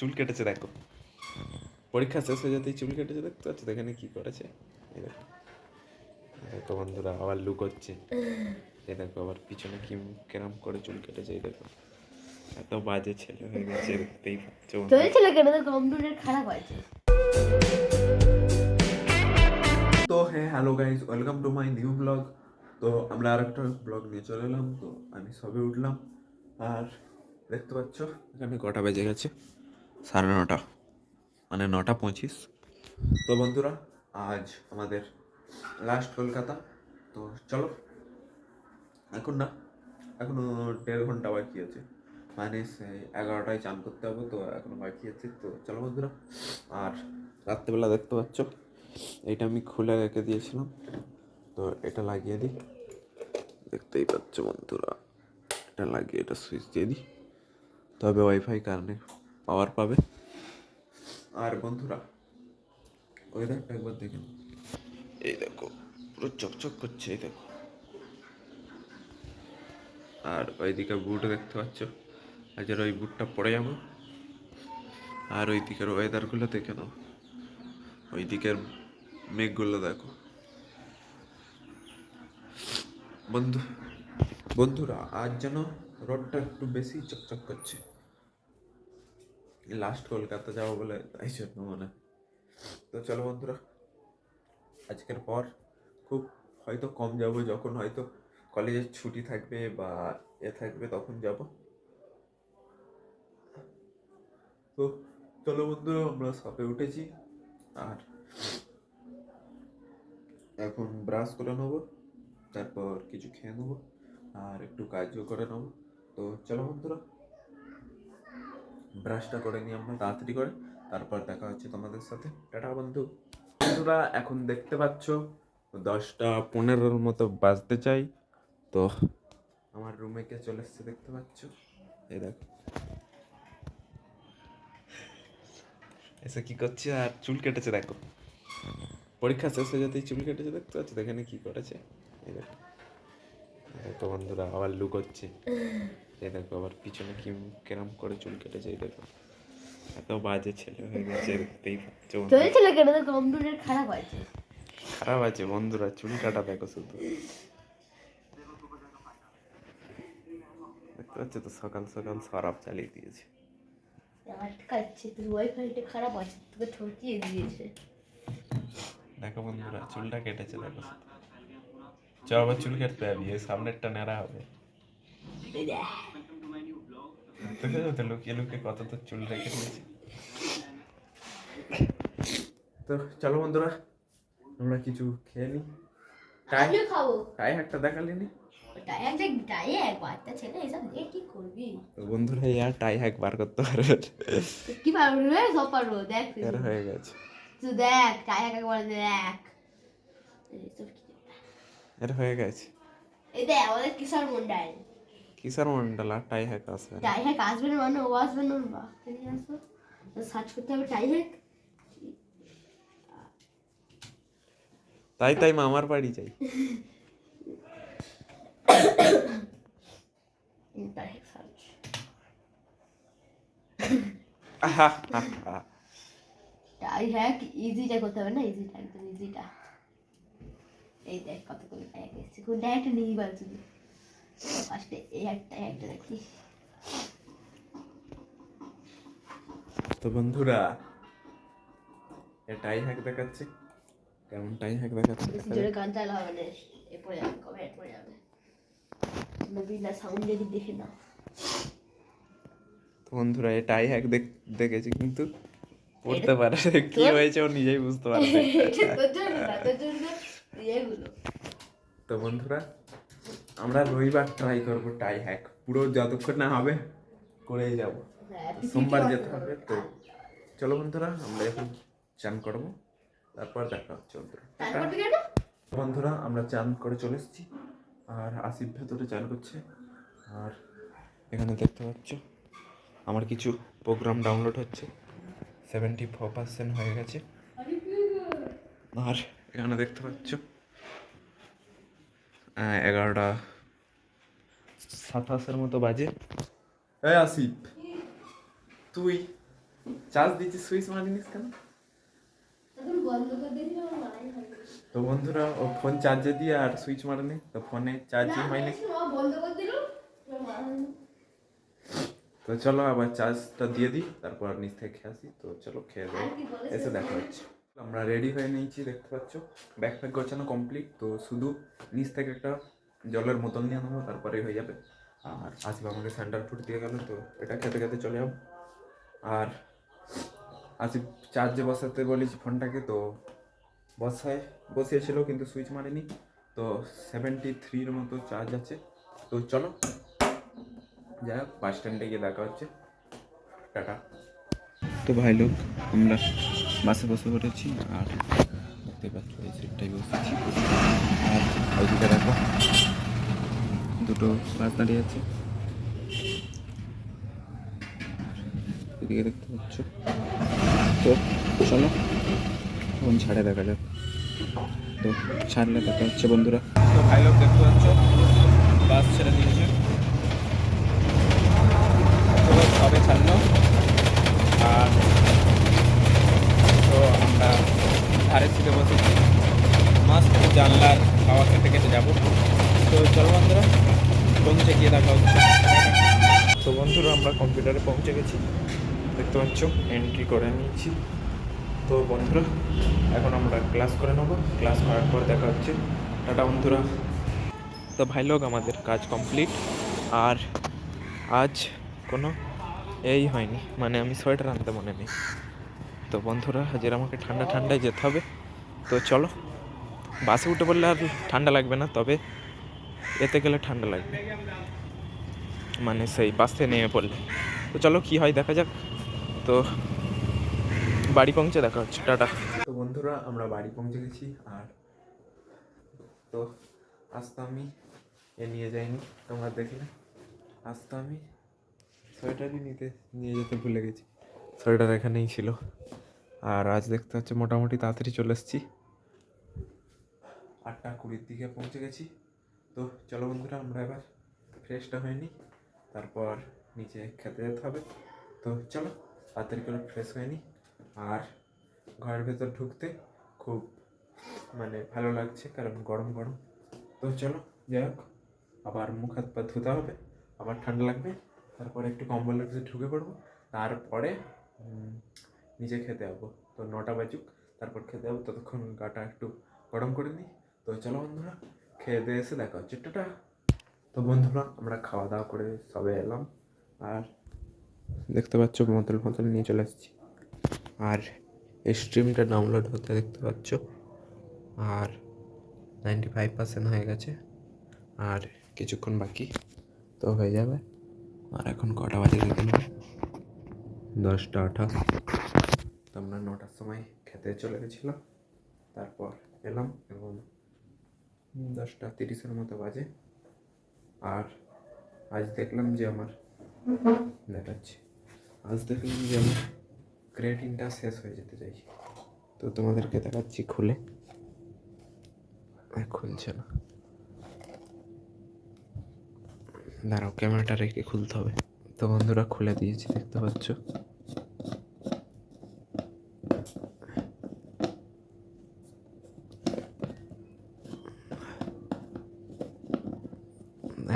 চুল কেটেছে দেখো, পরীক্ষা শেষ হয়ে যেতেই চুল কেটেছে, দেখতে পাচ্ছ এখানে কি করেছে। এই দেখো, দেখো বন্ধুরা আবার লুকোচ্ছে, এই দেখো আবার পিছনে কি কেরাম করে চুল কেটেছে, এই দেখো এত বাজে ছেলে হয়ে গেছে, দেখতেই পাচ্ছ বন্ধুরা। চলছিল কেন তো কম্পিউটার খারাপ আছে। তো হ্যাঁ, hello guys, welcome to my new blog. তো আমরা আর একটা ব্লগ নিয়ে চলে এলাম। তো আমি সবে উঠলাম, আর দেখতে পাচ্ছ এখানে কটা বেজে গেছে, 9:30, মানে 9:25। তো বন্ধুরা, আজ আমাদের লাস্ট কলকাতা। তো চলো, এখন না, এখনো 1.5 ঘন্টা বাকি আছে, মানে সেই 11টায় চান করতে হবে, তো এখনো বাকি আছে। তো চলো বন্ধুরা, আর রাত্রেবেলা দেখতে পাচ্ছ এইটা আমি খুলে রেখে দিয়েছিলাম, তো এটা লাগিয়ে দিই, দেখতেই পাচ্ছ বন্ধুরা, এটা লাগিয়ে এটা সুইচ দিয়ে দিই, তবে ওয়াইফাই কারণে পাওয়ার পাবে। আর বন্ধুরা, ওয়েদারটা একবার দেখেন, এই দেখো পুরো চকচক করছে, এই দেখো। আর ওইদিকে বুট দেখতে পাচ্ছ, আজ ওই বুটটা পরে যাবো। আর ওই দিকের ওয়েদারগুলো দেখে নাও, ওই দিকের মেঘগুলো দেখো বন্ধুরা, আজ যেন রোডটা একটু বেশি চকচক করছে, লাস্ট কলকাতা যাবো বলে, তাই জন্য মনে হয়। তো চলো বন্ধুরা, আজকের পর খুব হয়তো কম যাব, যখন হয়তো কলেজের ছুটি থাকবে বা থাকবে তখন যাব। তো চলো বন্ধুরা, আমরা সবে উঠেছি, আর এখন ব্রাশ করে নেবো, তারপর কিছু খেয়ে নেবো, আর একটু কাজও করে নেবো। তো চলো বন্ধুরা, ব্রাশটা করে নিই আমরা তাড়াতাড়ি করে, তারপর দেখা হচ্ছে তোমাদের সাথে। টাটা বন্ধুরা, এখন দেখতে পাচ্ছ 10:15 মতো বাজতে চাই। তো আমার রুমে কে চলে এসছে দেখতে পাচ্ছ, এই দেখো এসে কি করছে, আর চুল কেটেছে দেখো, পরীক্ষা শেষ হয়ে যেতেই চুল কেটেছে, দেখতে পাচ্ছ এখানে কি করেছে। এই দেখো, দেখো বন্ধুরা আবার লুকোচ্ছে, এই দেখো আবার পিছনে কি কেরাম করে চুল কেটেছে, এই দেখো এত বাজে ছেলে হয়ে গেছে, দেখতেই পাচ্ছ বন্ধুরা। চলছিল কেন তো কম্পিউটার খারাপ আছে। খারাপ আছে বন্ধুরা, চুল কাটা দেখো শুধু, দেখতে পাচ্ছ তো, সকাল সকাল সরাব চালিয়ে দিয়েছে। আটকাচ্ছে, তোর ওয়াইফাইটা খারাপ আছে, তোকে ঠকিয়ে দিয়েছে। দেখো বন্ধুরা, চুলটা কেটেছে দেখো শুধু। চ আবার চুল কাটতে যাবি, এই সামনেরটা ন্যাড়া হবে, এই দেখ। দেখে তো লুকিয়ে লুকিয়ে কত তো চুল রেখে দিয়েছে। তো চলো বন্ধুরা, আমরা কিছু খেয়ে নিই। আমিও খাবো। টাই হাঁকটা দেখালি নি? ডায়ে এক বাচ্চা ছেলে এসব দিয়ে কি করবি? তো বন্ধুরা, ইয়ার টাই হ্যাক বার করতে পারবে, কি পারবো রে, সব পারবো, দেখ এর হয়ে গেছে, তুই দেখ ডায়ে একবার দেখ। এসব কি? এর হয়ে গেছে। এই দেখ আমাদের কিশোর মন্ডল। কিসার মন্ডল আর টাই হ্যাক আসবে না। টাই হ্যাক আসবে না মানে ও আসবে না, বা এদিকে আসো, সার্চ করতে হবে টাই হ্যাক। তাই তাই মামার বাড়ি যাই। টাই হ্যাক সার্চ। আহা, আহা। টাই হ্যাক ইজিটা করতে হবে না, ইজিটা একদম ইজিটা। এই দেখ কতগুলো টাই হ্যাক এসেছে, কোনটা একটা নিয়ে পারছি না। ফার্স্টে এই একটা দেখি। তো বন্ধুরা, এ টাই হ্যাক দেখাচ্ছে, কেমন টাই হ্যাক দেখাচ্ছে বেশি জোরে গান চালা হবে না, এ পড়ে যাবে, কবে পড়ে যাবে। নবীনা সাউন্ড যদি দেখে নাও। তো বন্ধুরা, এ টাই হ্যাক দেখেছি, কিন্তু পড়তে পারে কি হয়েছে ও নিজেই বুঝতে পারবে। তোর জন্য না, তোর জন্য এগুলো। তো বন্ধুরা, আমরা রবিবার ট্রাই করবো টাই হ্যাক, পুরো যতক্ষণ না হবে করেই যাব, সোমবার যেতে হবে। তো চলো বন্ধুরা, আমরা এখন চান করবো, তারপর দেখা হচ্ছে বন্ধুরা। বন্ধুরা, আমরা চান করে চলে এসেছি, আর আসিফ ভেতরে চান করছে, আর এখানে দেখতে পাচ্ছ আমার কিছু প্রোগ্রাম ডাউনলোড হচ্ছে, 74% হয়ে গেছে। আর এখানে দেখতে পাচ্ছ 11:27 মতো বাজে। এই আসিফ, তুই চার্জ দিচ্ছি, সুইচ মারিনিস কেন? তখন বন্ধ করে দিয়েছিল, আমার মারাই হয়নি। তো বন্ধুরা ও ফোন চার্জে দিয়ে আর সুইচ মারেনি, তো ফোনে চার্জই হয়নি। বন্ধ করে দিল, আমার মারা হয়নি। তো চলো আবার চার্জটা দিয়ে দিই, তারপর নিচ থেকে খেয়ে আসি। তো চলো খেয়ে দেবো, এসে দেখা হচ্ছে। আমরা রেডি হয়ে নিয়েছি, দেখতে পাচ্ছ ব্যাকপ্যাক গোছানো কমপ্লিট। তো শুধু নিচ থেকে একটা জলের বোতল নিয়ে নেবো, তারপরে হয়ে যাবে। আর আসিফ আমাকে স্যান্ডাল ফুড দিয়ে গেল, তো এটা খেতে খেতে চলে যাবো। আর আসিফ চার্জে বসাতে বলেছি ফোনটাকে, তো বসিয়েছিল কিন্তু সুইচ মারেনি। তো 73 মতো চার্জ আছে। তো চলো যাই হোক, বাস স্ট্যান্ডে গিয়ে দেখা হচ্ছে। টাটা। তো ভাই লোক, আমরা বাসে বসে পড়েছি আর দেখতে পাচ্ছ এই সিটটাই বসেছি। আর ওইদিকে দেখো দুটো বাস দাঁড়িয়ে আছে, এদিকে দেখতে পাচ্ছ। তো চলো এখন ছাড়ে দেখা যাক, তো ছাড়লে দেখা হচ্ছে বন্ধুরা। তো ভাই লোক দেখতে পাচ্ছ বাস ছেড়ে দিয়েছে, তো সবে ছাড়লো। আর তো আমরা ধারের সিটে বসেছি, মাস্ট জানলার হাওয়া খেতে খেতে যাবো। তো চলো বন্ধুরা, পৌঁছে গিয়ে দেখা হচ্ছে। তো বন্ধুরা আমরা কম্পিউটারে পৌঁছে গেছি, দেখতে পাচ্ছ এন্ট্রি করে নিয়েছি। তো বন্ধুরা এখন আমরা ক্লাস করে নেবো, ক্লাস করার পর দেখা হচ্ছে। টাটা বন্ধুরা। তো ভাই লোক আমাদের কাজ কমপ্লিট। আর আজ কোনো এই হয়নি, মানে আমি সোয়েটার আনতে মনে নেই। তো বন্ধুরা আজের আমাকে ঠান্ডা ঠান্ডায় যেতে হবে। তো চলো, বাসে উঠে পড়লে আর ঠান্ডা লাগবে না, তবে এতে গেলে ঠান্ডা লাগবে, মানে সেই বাসে নেমে পড়লে। তো চলো কি হয় দেখা যাক। তো বাড়ি পৌঁছে দেখা হচ্ছে, টাটা। তো বন্ধুরা আমরা বাড়ি পৌঁছে গেছি। আর তো আজ তো আমি নিয়ে যাইনি, তোমরা দেখলে। আজ তো আমি সোয়েটারই নিয়ে যেতে ভুলে গেছি, সোয়েটার এখানেই ছিল। আর আজ দেখতে হচ্ছে মোটামুটি তাড়াতাড়ি চলে এসেছি, 8:20 দিকে পৌঁছে গেছি। তো চলো বন্ধুরা আমরা এবার ফ্রেশটা হয়নি, তারপর নিচে খেতে যেতে হবে। তো চলো তাড়াতাড়ি করে ফ্রেশ হয়নি। আর ঘরের ভেতর ঢুকতে খুব মানে ভালো লাগছে, কারণ গরম গরম। তো চলো যাই হোক, আবার মুখ হাত পা ধুতে হবে, আবার ঠান্ডা লাগবে, তারপরে একটু কম্বলের ভিতরে ঢুকে পড়বো। তারপরে নিচে খেতে যাবো। তো 9টা বাজুক, তারপর খেতে যাবো, ততক্ষণ গাটা একটু গরম করে নিই। তো চলো বন্ধুরা খেয়ে দিয়ে এসে দেখা হচ্ছে, টাটা। তো বন্ধুরা আমরা খাওয়া দাওয়া করে সবে এলাম। আর দেখতে পাচ্ছ বোতল নিয়ে চলে এসেছি। আর এই স্ট্রিমটা ডাউনলোড হতে দেখতে পাচ্ছ। আর 95% হয়ে গেছে, আর কিছুক্ষণ বাকি, তো হয়ে যাবে। আর এখন কটা বাজে দেখুন, 10:28। তো আমরা 9টার সময় খেতে চলে গেছিলাম, তারপর এলাম এবং 10:30 মতো বাজে। আর আজ দেখলাম যে আমার ক্রিয়েটিনটা শেষ হয়ে যেতে চাই। তো তোমাদেরকে দেখাচ্ছি খুলে, খুলছে না, দাঁড়াও ক্যামেরাটা রেখে খুলতে হবে। তো বন্ধুরা খুলে দিয়েছি, দেখতে পাচ্ছ।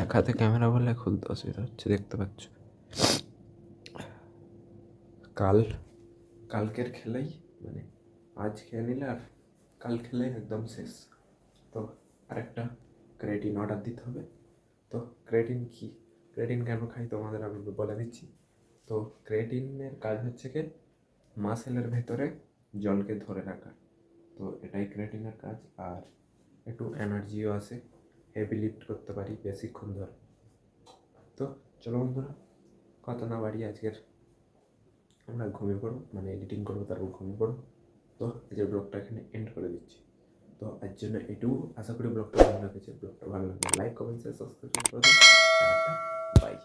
এক হাতে ক্যামেরা বলে খুলতে অসুবিধা হচ্ছে, দেখতে পাচ্ছ। কালকের খেলাই, মানে আজ খেয়ে নিলে আর কাল খেলে একদম শেষ। তো আরেকটা ক্রেটিন অর্ডার দিতে হবে। তো ক্রেটিন কেন খাই তোমাদের আমি বলে দিচ্ছি। তো ক্রেটিনের কাজ হচ্ছে কি মাসেলের ভেতরে জলকে ধরে রাখা। তো এটাই ক্রেটিনের কাজ। আর একটু এনার্জিও আসে, হেভি লিফট করতে পারি বেশিক্ষণ ধরে। তো চলো বন্ধুরা কথা না বাড়ি, আজকের আমরা ঘুমিয়ে পড়বো, মানে এডিটিং করবো তারপর ঘুমিয়ে পড়বো। তো আজকের ব্লগটা এখানে এন্ড করে দিচ্ছি। তো আজ জন্য এটুকু, আশা করি ব্লগটা ভালো লেগেছে। ব্লগটা ভালো লাগলে লাইক কমেন্ট শেয়ার সাবস্ক্রাইব করে দিন। Tata bye.